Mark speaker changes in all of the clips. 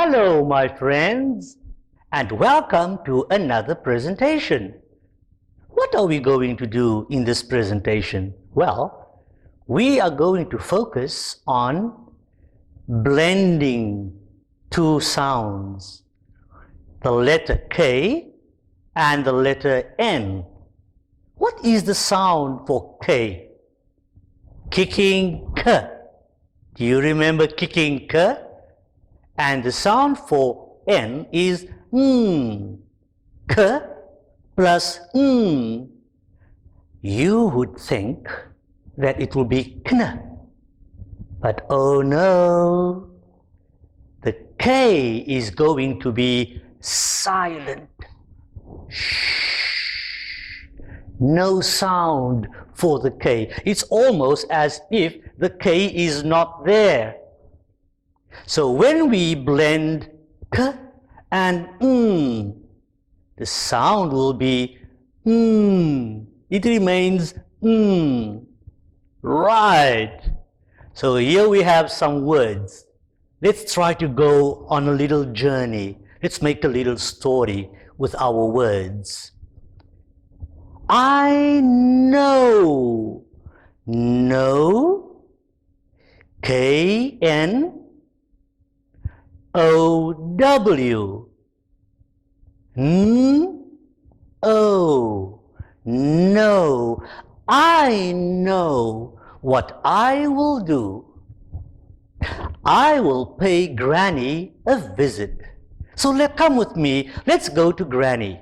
Speaker 1: Hello, my friends, and welcome to another presentation. What are we going to do in this presentation? Well, we are going to focus on blending two sounds, the letter K and the letter N. What is the sound for K? Kicking K. Do you remember kicking K? And the sound for N is K plus You would think that it will be Kn. But oh no, the K is going to be silent. Shh. No sound for the K. It's almost as if the K is not there. So when we blend K and the sound will be It remains Right. So here we have some words. Let's try to go on a little journey. Let's make a little story with our words. I know. Know. K-N O-W. O. No. I know what I will do. I will pay Granny a visit. So come with me. Let's go to Granny.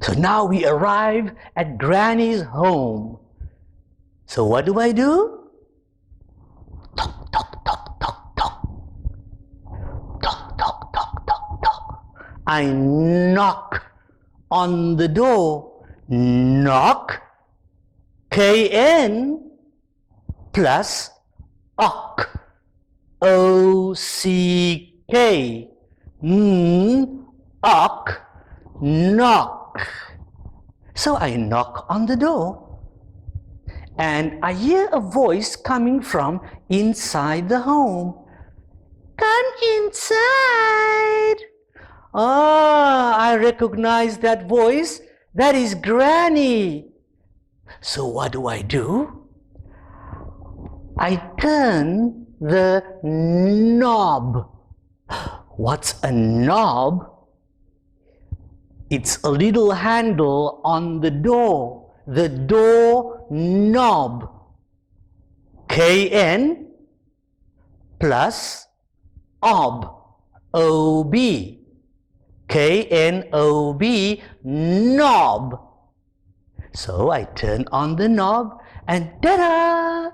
Speaker 1: So now we arrive at Granny's home. So what do I do? Tock, tock, tock, tock, tock. Tock, tock, tock, tock, tock. I knock on the door. Knock. K-N plus ock. O-C-K. Ock. Knock. So I knock on the door. And I hear a voice coming from inside the home. Come inside. Ah, I recognize that voice. That is Granny. So what do? I turn the knob. What's a knob? It's a little handle on the door. The door knob. K-N plus ob. O-B. K-N-O-B, knob. So I turn on the knob and ta-da!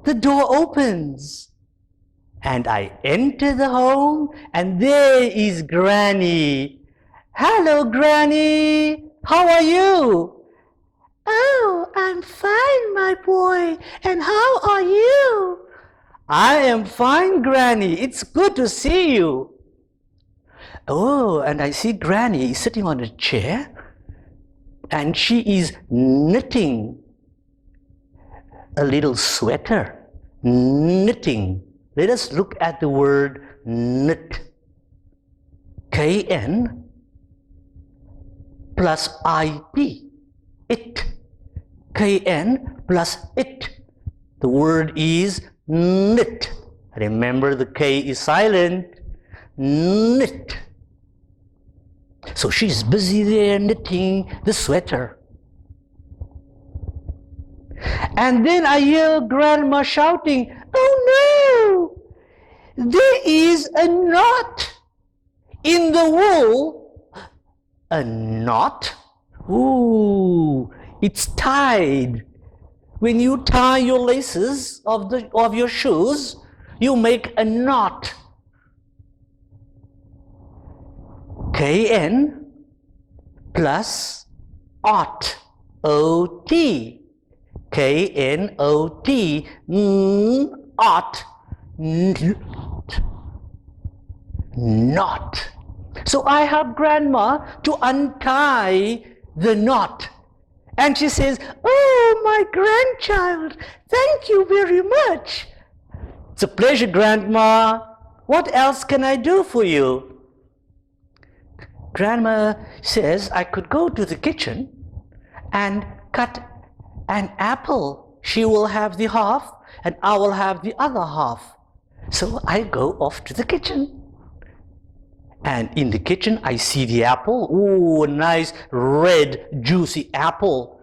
Speaker 1: The door opens. And I enter the home and there is Granny. Hello, Granny. How are you? Oh, I'm fine, my boy. And how are you? I am fine, Granny. It's good to see you. Oh, and I see Granny sitting on a chair and she is knitting a little sweater. Knitting. Let us look at the word knit. K-N plus I-T. It. K-N plus it. The word is knit. Remember, the K is silent. Knit. So she's busy there knitting the sweater. And then I hear Grandma shouting, "Oh no! There is a knot in the wool." A knot? Ooh, it's tied. When you tie your laces of your shoes, you make a knot. K-N plus ot. O-T. K-N-O-T. Ot. Knot. So I help Grandma to untie the knot. And she says, "Oh, my grandchild, thank you very much." It's a pleasure, Grandma. What else can I do for you? Grandma says I could go to the kitchen and cut an apple. She will have the half and I will have the other half. So I go off to the kitchen. And in the kitchen I see the apple. Ooh, a nice red juicy apple.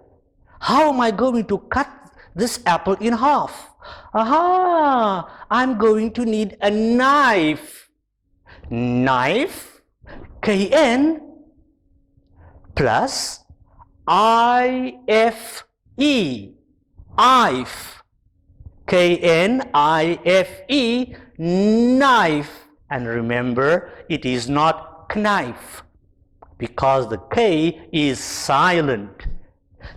Speaker 1: How am I going to cut this apple in half? Aha! I'm going to need a knife. Knife, K-N, plus I-F-E, Ife, K-N-I-F-E, knife. And remember, it is not knife because the K is silent.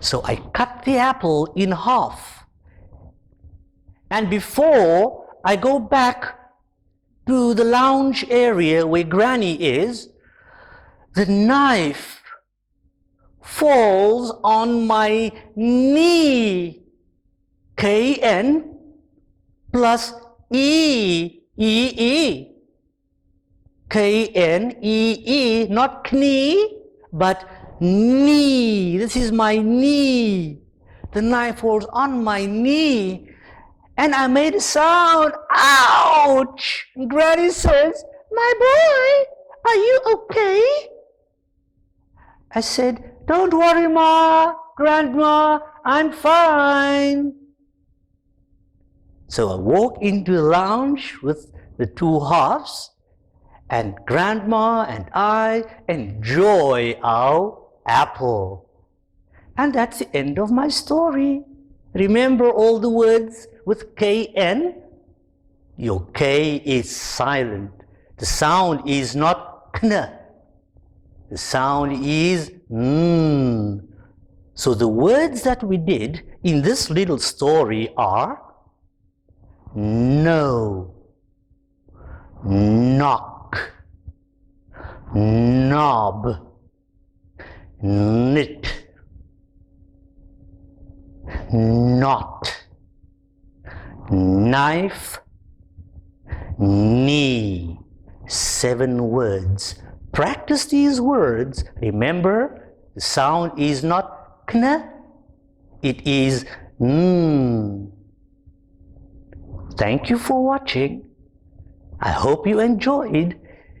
Speaker 1: So I cut the apple in half. And before I go back to the lounge area where Granny is, the knife falls on my knee. K-N plus E, E-E. K-N-E-E, not knee, but knee. This is my knee. The knife falls on my knee. And I made a sound, ouch! And Granny says, my boy, are you okay? I said, don't worry, Ma, Grandma, I'm fine. So I walk into the lounge with the two halves, and Grandma and I enjoy our apple. And that's the end of my story. Remember all the words with K-N? Your K is silent. The sound is not kn. The sound is n. So the words that we did in this little story are no, knock, knob, knit, knot, knife, knee. 7 words. Practice these words. Remember, the sound is not kn, it is n. Thank you for watching. I hope you enjoyed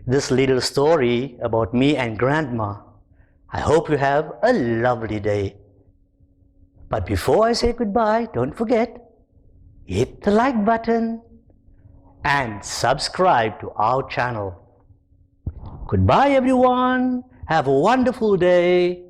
Speaker 1: this little story about me and Grandma. I hope you have a lovely day. But before I say goodbye, don't forget, hit the like button and subscribe to our channel. Goodbye everyone. Have a wonderful day.